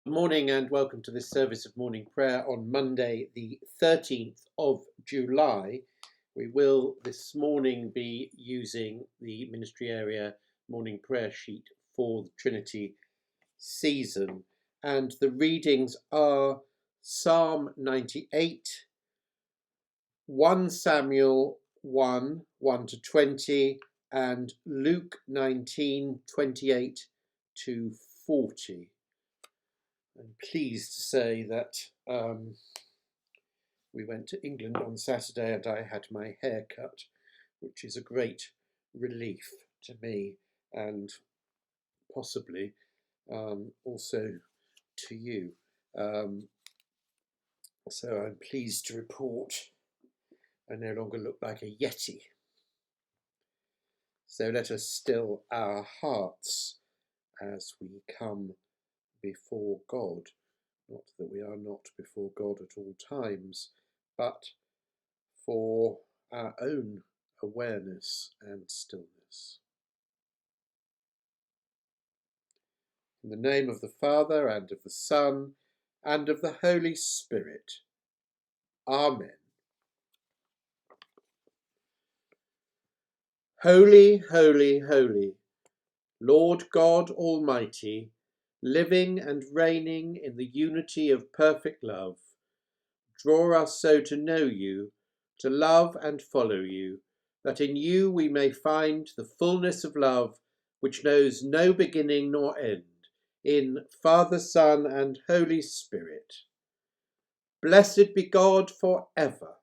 Good morning and welcome to this service of morning prayer on Monday the 13th of July. We will this morning be using the ministry area morning prayer sheet for the Trinity season, and the readings are Psalm 98, 1 Samuel 1, 1 to 20 and Luke 19, 28 to 40. I'm pleased to say that we went to England on Saturday and I had my hair cut, which is a great relief to me and possibly also to you. So I'm pleased to report I no longer look like a yeti. So let us still our hearts as we come before God. Not that we are not before God at all times, but for our own awareness and stillness. In the name of the Father, and of the Son, and of the Holy Spirit. Amen. Holy, holy, holy, Lord God Almighty, living and reigning in the unity of perfect love, draw us so to know you, to love and follow you, that in you we may find the fullness of love which knows no beginning nor end, in Father, Son, and Holy Spirit. Blessed be God for ever.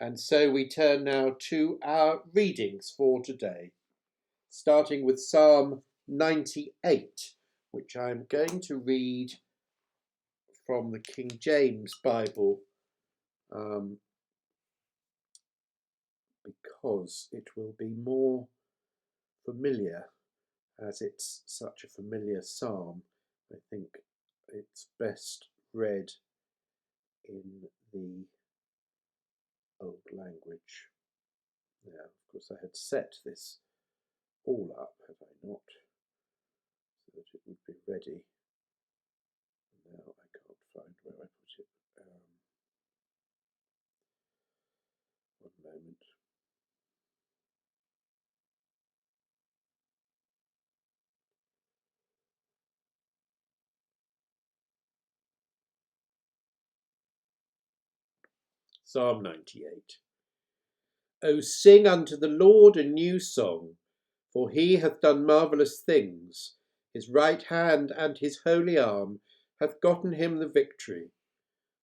And so we turn now to our readings for today, starting with Psalm 98, which I'm going to read from the King James Bible because it will be more familiar, as it's such a familiar psalm. I think it's best read in the old language. Now, of course, I had set this all up, had I not, so that it would be ready. Now I can't find where I put it. One moment. Psalm 98. O sing unto the Lord a new song, for he hath done marvellous things. His right hand and his holy arm hath gotten him the victory.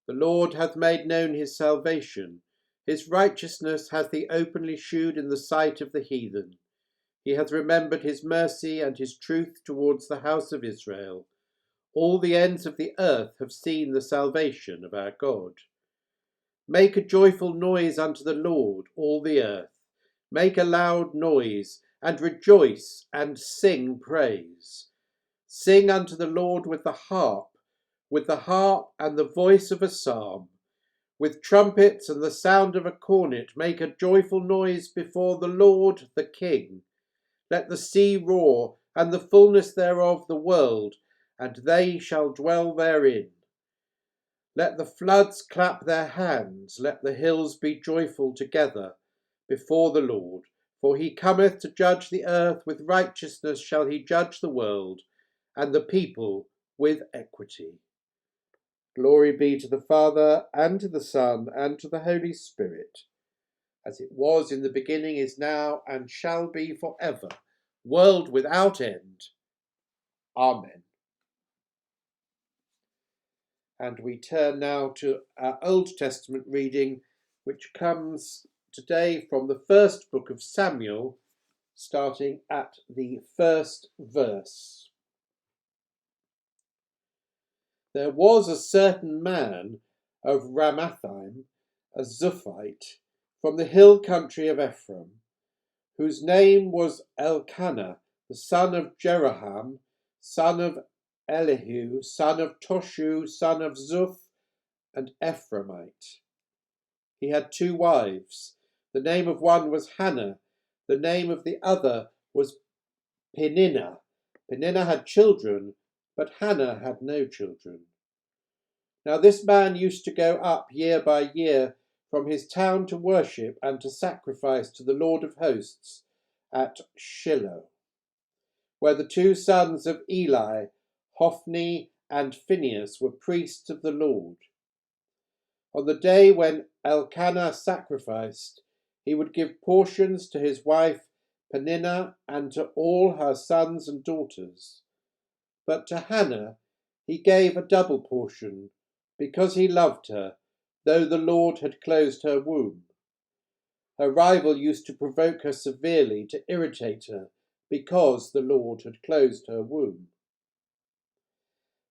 The Lord hath made known his salvation. His righteousness hath he openly shewed in the sight of the heathen. He hath remembered his mercy and his truth towards the house of Israel. All the ends of the earth have seen the salvation of our God. Make a joyful noise unto the Lord, all the earth. Make a loud noise, and rejoice, and sing praise. Sing unto the Lord with the harp and the voice of a psalm. With trumpets and the sound of a cornet, make a joyful noise before the Lord the King. Let the sea roar, and the fullness thereof the world, and they shall dwell therein. Let the floods clap their hands, let the hills be joyful together before the Lord. For he cometh to judge the earth, with righteousness shall he judge the world, and the people with equity. Glory be to the Father, and to the Son, and to the Holy Spirit, as it was in the beginning, is now, and shall be for ever, world without end. Amen. And we turn now to our Old Testament reading, which comes today from the first book of Samuel, starting at the first verse. There was a certain man of Ramathaim, a Zuphite, from the hill country of Ephraim, whose name was Elkanah, the son of Jeroham, son of Elihu, son of Toshu, son of Zuph, and Ephraimite. He had 2 wives. The name of one was Hannah, the name of the other was Peninnah. Peninnah had children, but Hannah had no children. Now this man used to go up year by year from his town to worship and to sacrifice to the Lord of hosts at Shiloh, where the two sons of Eli, Hophni and Phinehas, were priests of the Lord. On the day when Elkanah sacrificed, he would give portions to his wife Peninnah and to all her sons and daughters. But to Hannah he gave a double portion, because he loved her, though the Lord had closed her womb. Her rival used to provoke her severely to irritate her, because the Lord had closed her womb.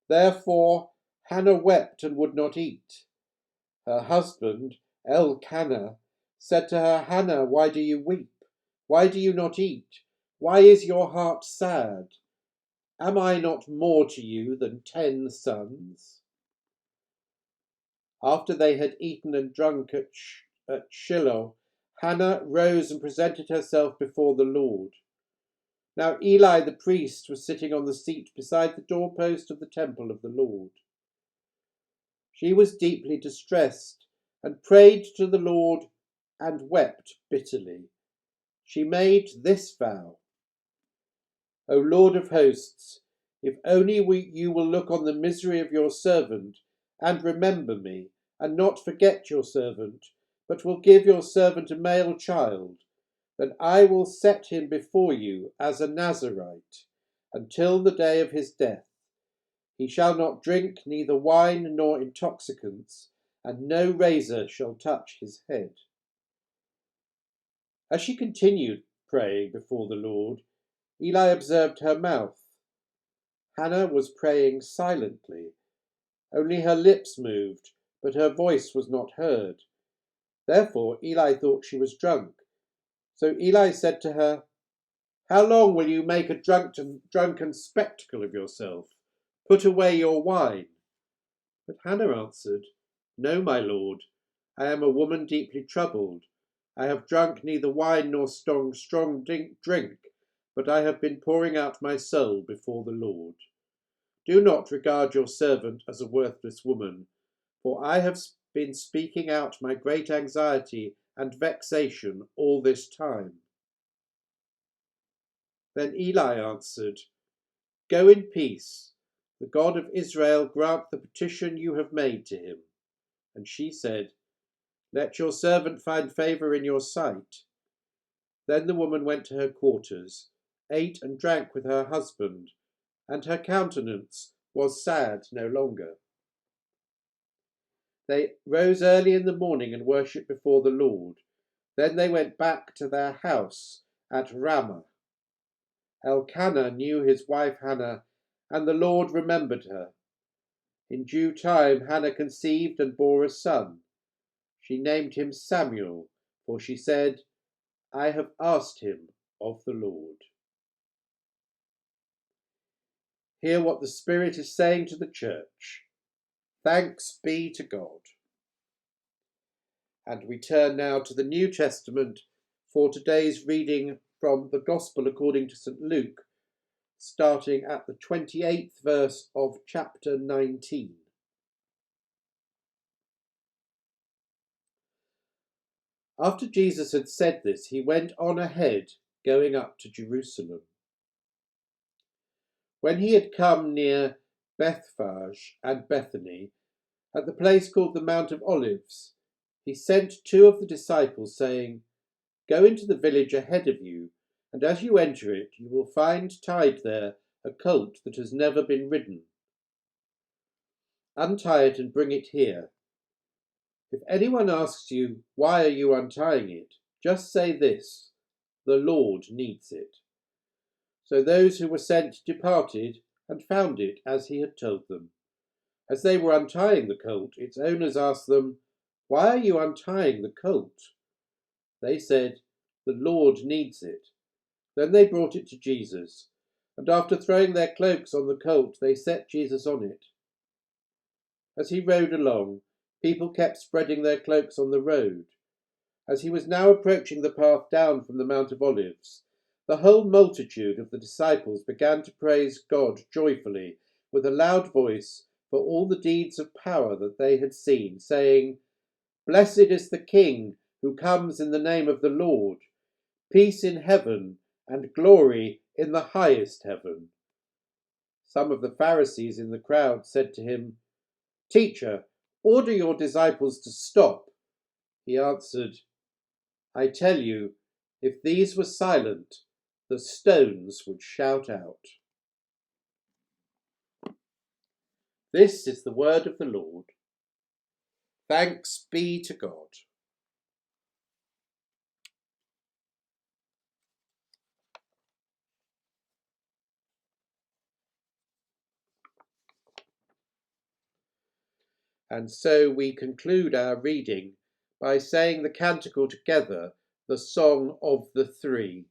Therefore Hannah wept and would not eat. Her husband, Elkanah, said to her, Hannah, why do you weep? Why do you not eat? Why is your heart sad? Am I not more to you than 10 sons? After they had eaten and drunk at Shiloh, Hannah rose and presented herself before the Lord. Now Eli the priest was sitting on the seat beside the doorpost of the temple of the Lord. She was deeply distressed and prayed to the Lord and wept bitterly. She made this vow: O Lord of hosts, if only you will look on the misery of your servant and remember me, and not forget your servant, but will give your servant a male child, then I will set him before you as a Nazarite until the day of his death. He shall not drink neither wine nor intoxicants, and no razor shall touch his head. As she continued praying before the Lord, Eli observed her mouth. Hannah was praying silently. Only her lips moved, but her voice was not heard. Therefore Eli thought she was drunk. So Eli said to her, How long will you make a drunken spectacle of yourself? Put away your wine. But Hannah answered, No, my lord, I am a woman deeply troubled. I have drunk neither wine nor strong drink, but I have been pouring out my soul before the Lord. Do not regard your servant as a worthless woman, for I have been speaking out my great anxiety and vexation all this time. Then Eli answered, Go in peace. The God of Israel grant the petition you have made to him. And she said, Let your servant find favour in your sight. Then the woman went to her quarters, ate and drank with her husband, and her countenance was sad no longer. They rose early in the morning and worshipped before the Lord. Then they went back to their house at Ramah. Elkanah knew his wife Hannah, and the Lord remembered her. In due time Hannah conceived and bore a son. She named him Samuel, for she said, I have asked him of the Lord. Hear what the Spirit is saying to the church. Thanks be to God. And we turn now to the New Testament for today's reading from the Gospel according to St. Luke, starting at the 28th verse of chapter 19. After Jesus had said this, he went on ahead, going up to Jerusalem. When he had come near Bethphage and Bethany, at the place called the Mount of Olives, he sent 2 of the disciples, saying, Go into the village ahead of you, and as you enter it, you will find tied there a colt that has never been ridden. Untie it and bring it here. If anyone asks you, Why are you untying it? Just say this, the Lord needs it. So those who were sent departed and found it as he had told them. As they were untying the colt, its owners asked them, Why are you untying the colt? They said, The Lord needs it. Then they brought it to Jesus, and after throwing their cloaks on the colt, they set Jesus on it. As he rode along, people kept spreading their cloaks on the road. As he was now approaching the path down from the Mount of Olives, the whole multitude of the disciples began to praise God joyfully with a loud voice for all the deeds of power that they had seen, saying, "Blessed is the King who comes in the name of the Lord, peace in heaven and glory in the highest heaven." Some of the Pharisees in the crowd said to him, "Teacher, order your disciples to stop." He answered, "I tell you, if these were silent, the stones would shout out." This is the word of the Lord. Thanks be to God. And so we conclude our reading by saying the canticle together, the Song of the Three.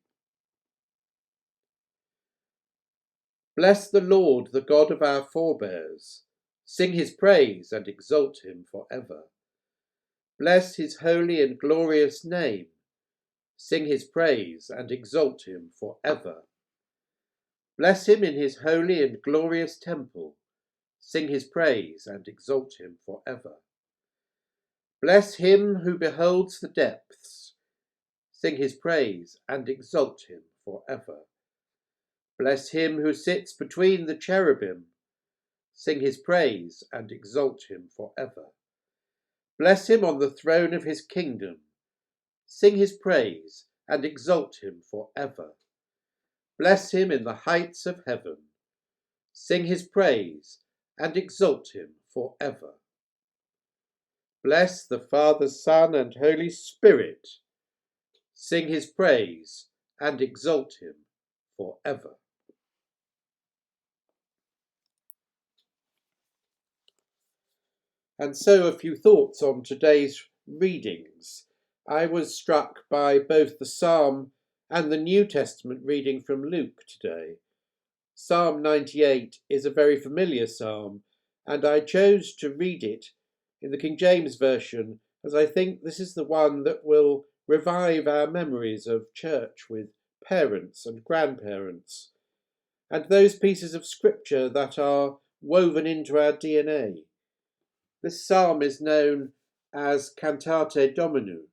Bless the Lord, the God of our forebears. Sing his praise and exalt him for ever. Bless his holy and glorious name. Sing his praise and exalt him for ever. Bless him in his holy and glorious temple. Sing his praise and exalt him for ever. Bless him who beholds the depths. Sing his praise and exalt him for ever. Bless him who sits between the cherubim. Sing his praise and exalt him for ever. Bless him on the throne of his kingdom. Sing his praise and exalt him for ever. Bless him in the heights of heaven. Sing his praise and exalt him for ever. Bless the Father, Son, and Holy Spirit. Sing his praise and exalt him for ever. And so a few thoughts on today's readings. I was struck by both the Psalm and the New Testament reading from Luke today. Psalm 98 is a very familiar psalm, and I chose to read it in the King James Version, as I think this is the one that will revive our memories of church with parents and grandparents, and those pieces of scripture that are woven into our DNA. This psalm is known as Cantate Domini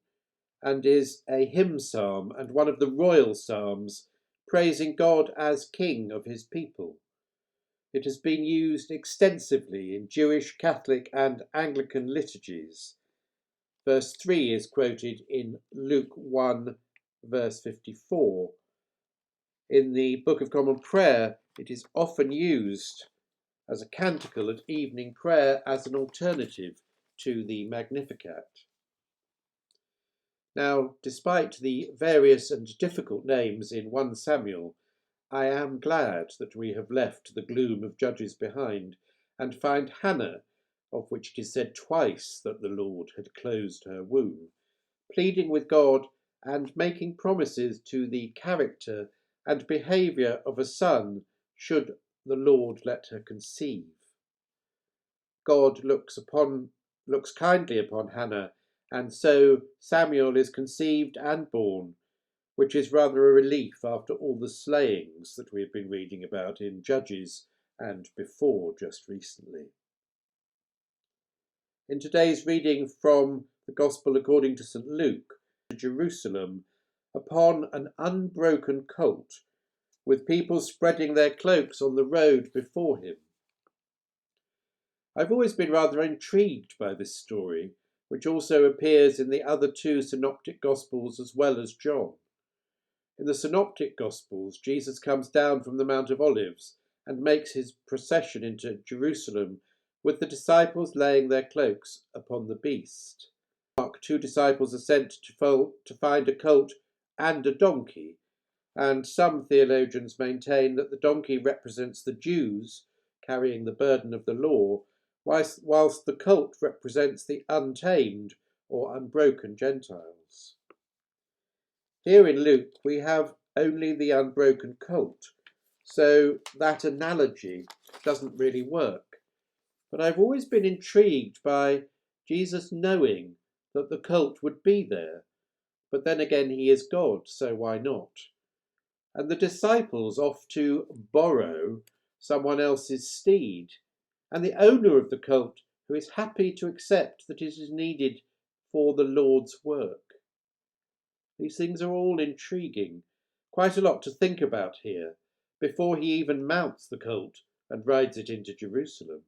and is a hymn psalm and one of the royal psalms praising God as King of his people. It has been used extensively in Jewish, Catholic and Anglican liturgies. Verse 3 is quoted in Luke 1, verse 54. In the Book of Common Prayer, it is often used as a canticle at evening prayer as an alternative to the Magnificat. Now, despite the various and difficult names in 1 Samuel, I am glad that we have left the gloom of Judges behind and find Hannah, of which it is said twice that the Lord had closed her womb, pleading with God and making promises to the character and behaviour of a son should the Lord let her conceive. God looks kindly upon Hannah, and so Samuel is conceived and born, which is rather a relief after all the slayings that we have been reading about in Judges and before just recently. In today's reading from the Gospel according to St. Luke, Jerusalem, upon an unbroken colt, with people spreading their cloaks on the road before him. I've always been rather intrigued by this story, which also appears in the other 2 synoptic Gospels as well as John. In the synoptic Gospels, Jesus comes down from the Mount of Olives and makes his procession into Jerusalem, with the disciples laying their cloaks upon the beast. Mark, 2 disciples are sent to find a colt and a donkey, and some theologians maintain that the donkey represents the Jews carrying the burden of the law, whilst the colt represents the untamed or unbroken Gentiles. Here in Luke we have only the unbroken colt, so that analogy doesn't really work. But I've always been intrigued by Jesus knowing that the colt would be there, but then again he is God, so why not? And the disciples off to borrow someone else's steed, and the owner of the colt who is happy to accept that it is needed for the Lord's work. These things are all intriguing, quite a lot to think about here, before he even mounts the colt and rides it into Jerusalem.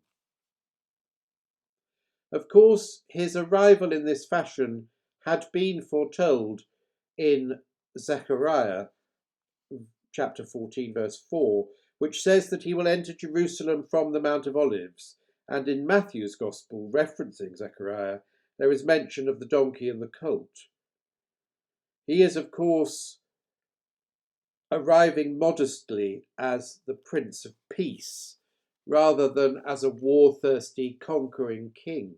Of course, his arrival in this fashion had been foretold in Zechariah chapter 14 verse 4, which says that he will enter Jerusalem from the Mount of Olives, and in Matthew's Gospel, referencing Zechariah, there is mention of the donkey and the colt. He is, of course, arriving modestly as the Prince of Peace, rather than as a war-thirsty, conquering king.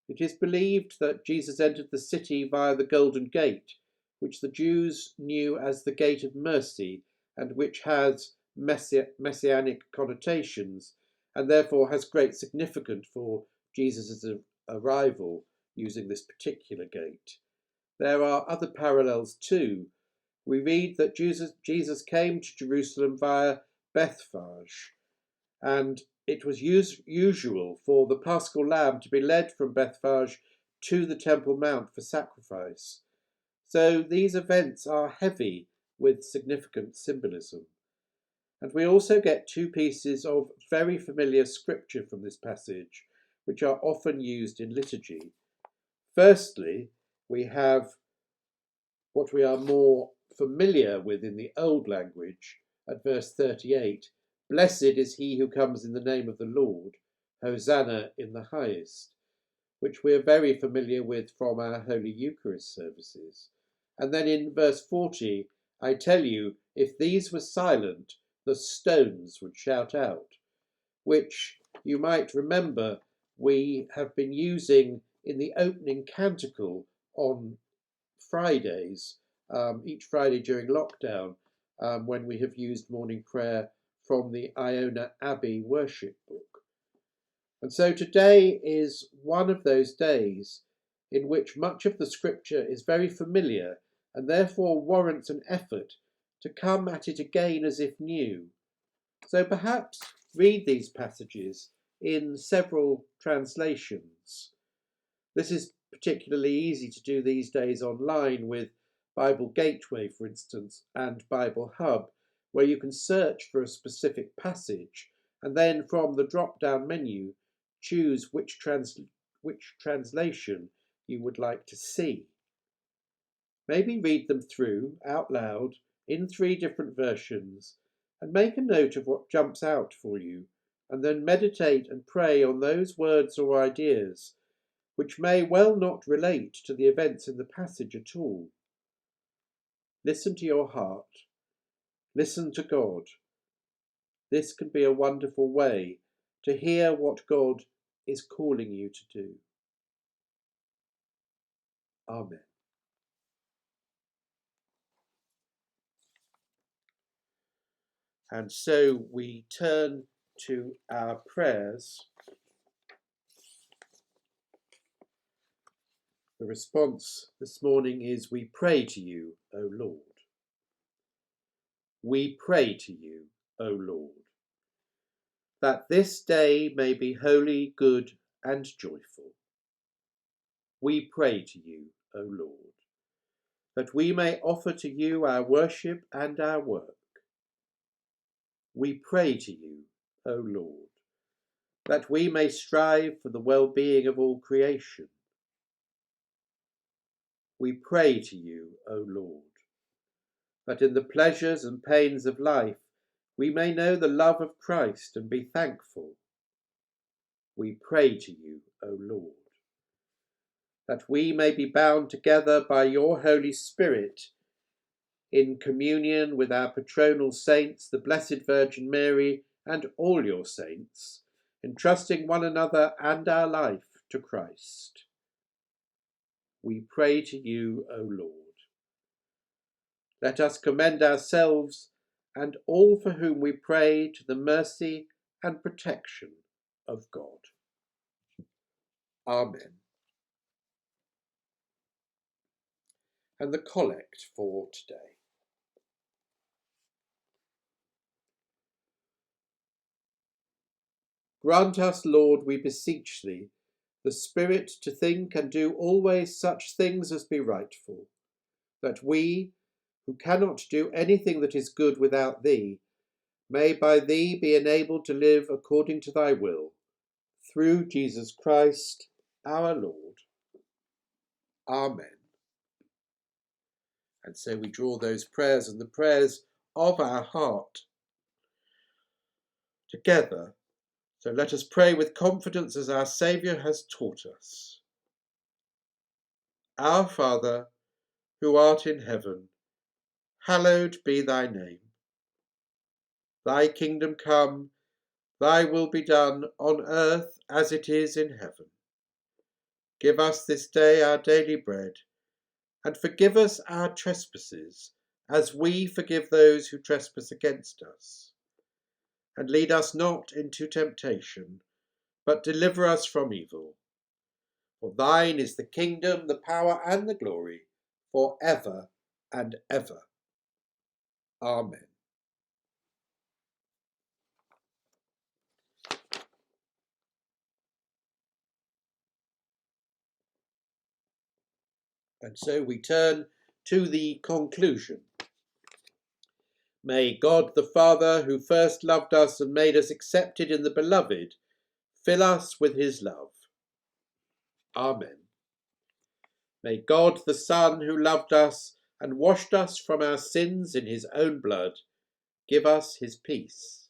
It is believed that Jesus entered the city via the Golden Gate, which the Jews knew as the Gate of Mercy, and which has messianic connotations, and therefore has great significance for Jesus' arrival using this particular gate. There are other parallels too. We read that Jesus came to Jerusalem via Bethphage, and it was usual for the Paschal lamb to be led from Bethphage to the Temple Mount for sacrifice. So these events are heavy with significant symbolism. And we also get two pieces of very familiar scripture from this passage, which are often used in liturgy. Firstly, we have what we are more familiar with in the old language at verse 38. Blessed is he who comes in the name of the Lord, Hosanna in the highest, which we are very familiar with from our Holy Eucharist services. And then in verse 40, I tell you, if these were silent, the stones would shout out, which you might remember we have been using in the opening canticle on Fridays, each Friday during lockdown, when we have used morning prayer from the Iona Abbey worship book. And so today is one of those days in which much of the scripture is very familiar and therefore warrants an effort to come at it again as if new. So perhaps read these passages in several translations. This is particularly easy to do these days online with Bible Gateway, for instance, and Bible Hub, where you can search for a specific passage and then from the drop-down menu choose which translation you would like to see. Maybe read them through out loud in 3 different versions and make a note of what jumps out for you, and then meditate and pray on those words or ideas which may well not relate to the events in the passage at all. Listen to your heart. Listen to God. This can be a wonderful way to hear what God is calling you to do. Amen. And so we turn to our prayers. The response this morning is, we pray to you, O Lord. We pray to you, O Lord, that this day may be holy, good, and joyful. We pray to you, O Lord, that we may offer to you our worship and our work. We pray to you, O Lord, that we may strive for the well-being of all creation. We pray to you, O Lord, that in the pleasures and pains of life we may know the love of Christ and be thankful. We pray to you, O Lord, that we may be bound together by your Holy Spirit in communion with our patronal saints, the Blessed Virgin Mary, and all your saints, entrusting one another and our life to Christ. We pray to you, O Lord. Let us commend ourselves and all for whom we pray to the mercy and protection of God. Amen. And the collect for today. Grant us, Lord, we beseech thee, the spirit to think and do always such things as be rightful, that we, who cannot do anything that is good without thee, may by thee be enabled to live according to thy will, through Jesus Christ our Lord. Amen. And so we draw those prayers and the prayers of our heart together. So let us pray with confidence as our Saviour has taught us. Our Father, who art in heaven, hallowed be thy name. Thy kingdom come, thy will be done on earth as it is in heaven. Give us this day our daily bread, and forgive us our trespasses, as we forgive those who trespass against us. And lead us not into temptation, but deliver us from evil. For thine is the kingdom, the power, and the glory, for ever and ever. Amen. And so we turn to the conclusion. May God the Father, who first loved us and made us accepted in the Beloved, fill us with his love. Amen. May God the Son, who loved us and washed us from our sins in his own blood, give us his peace.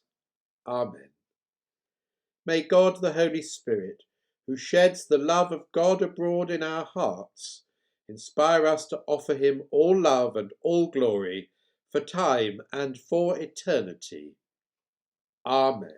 Amen. May God the Holy Spirit, who sheds the love of God abroad in our hearts, inspire us to offer him all love and all glory for time and for eternity. Amen.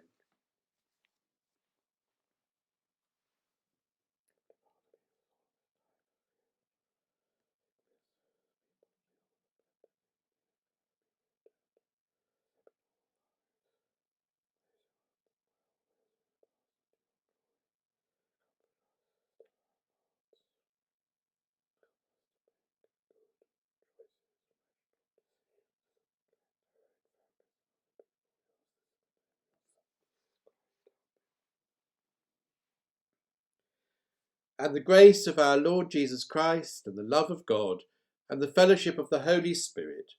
And the grace of our Lord Jesus Christ, and the love of God, and the fellowship of the Holy Spirit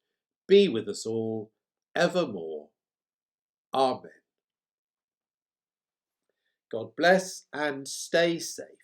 be with us all evermore. Amen. God bless and stay safe.